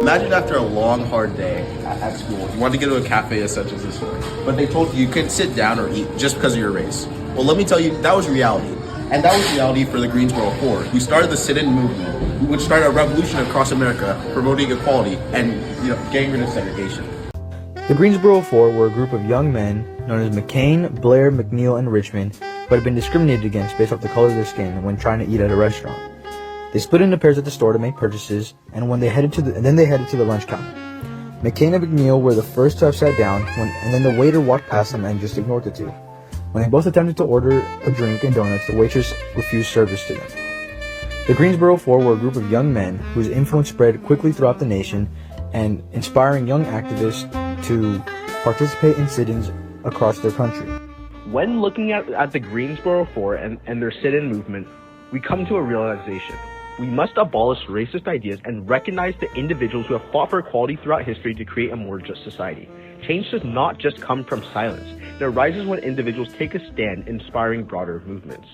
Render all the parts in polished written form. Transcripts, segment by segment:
Imagine after a long, hard day at school, you wanted to go to a cafe such as this one, but they told you couldn't sit down or eat just because of your race. Well, let me tell you, that was reality. And that was reality for the Greensboro Four, who started the sit-in movement, which started a revolution across America, promoting equality and getting rid of segregation. The Greensboro Four were a group of young men known as McCain, Blair, McNeil, and Richmond who had been discriminated against based off the color of their skin when trying to eat at a restaurant. They split into pairs at the store to make purchases, and they headed to the lunch counter. McCain and McNeil were the first to have sat down, and then the waiter walked past them and just ignored the two. When they both attempted to order a drink and donuts, the waitress refused service to them. The Greensboro Four were a group of young men whose influence spread quickly throughout the nation, and inspiring young activists to participate in sit-ins across their country. When looking at the Greensboro Four and their sit-in movement, we come to a realization. We must abolish racist ideas and recognize the individuals who have fought for equality throughout history to create a more just society. Change does not just come from silence. It arises when individuals take a stand, inspiring broader movements.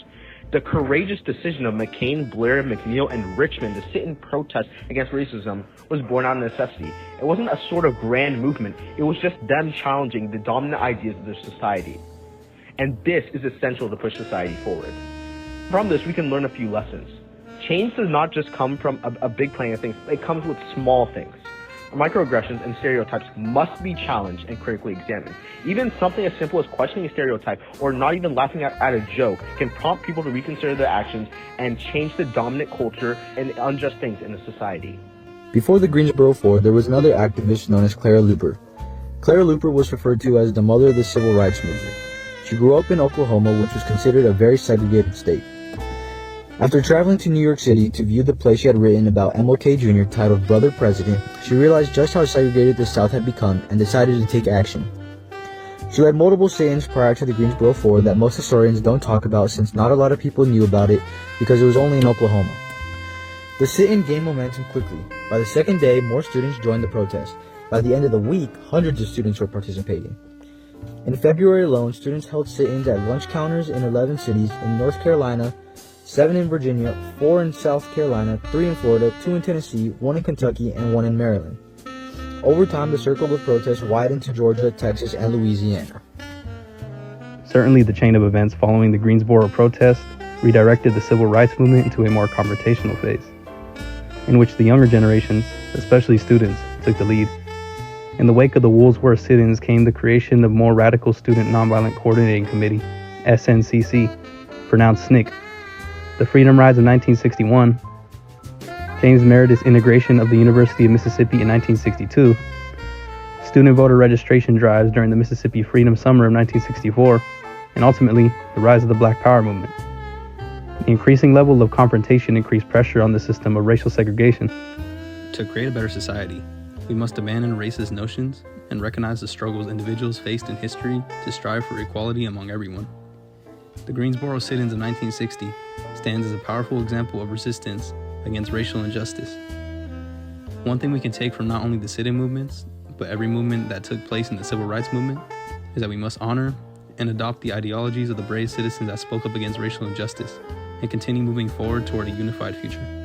The courageous decision of McCain, Blair, McNeil, and Richmond to sit in protest against racism was born out of necessity. It wasn't a sort of grand movement. It was just them challenging the dominant ideas of their society. And this is essential to push society forward. From this, we can learn a few lessons. Change does not just come from a big plan of things. It comes with small things. Microaggressions and stereotypes must be challenged and critically examined. Even something as simple as questioning a stereotype or not even laughing at a joke can prompt people to reconsider their actions and change the dominant culture and unjust things in a society. Before the Greensboro Four, there was another activist known as Clara Luper. Clara Luper was referred to as the mother of the civil rights movement. She grew up in Oklahoma, which was considered a very segregated state. After traveling to New York City to view the play she had written about MLK Jr. titled Brother President, she realized just how segregated the South had become and decided to take action. She led multiple sit-ins prior to the Greensboro Four that most historians don't talk about since not a lot of people knew about it because it was only in Oklahoma. The sit-in gained momentum quickly. By the second day, more students joined the protest. By the end of the week, hundreds of students were participating. In February alone, students held sit-ins at lunch counters in 11 cities in North Carolina, 7 in Virginia, 4 in South Carolina, 3 in Florida, 2 in Tennessee, 1 in Kentucky, and 1 in Maryland. Over time, the circle of protests widened to Georgia, Texas, and Louisiana. Certainly, the chain of events following the Greensboro protest redirected the civil rights movement into a more confrontational phase, in which the younger generations, especially students, took the lead. In the wake of the Woolsworth sit-ins came the creation of more radical Student Nonviolent Coordinating Committee, SNCC, pronounced SNCC. The Freedom Rides of 1961, James Meredith's integration of the University of Mississippi in 1962, student voter registration drives during the Mississippi Freedom Summer of 1964, and ultimately, the rise of the Black Power movement. The increasing level of confrontation increased pressure on the system of racial segregation. To create a better society, we must abandon racist notions and recognize the struggles individuals faced in history to strive for equality among everyone. The Greensboro sit-ins of 1960 stands as a powerful example of resistance against racial injustice. One thing we can take from not only the sit-in movements, but every movement that took place in the civil rights movement, is that we must honor and adopt the ideologies of the brave citizens that spoke up against racial injustice and continue moving forward toward a unified future.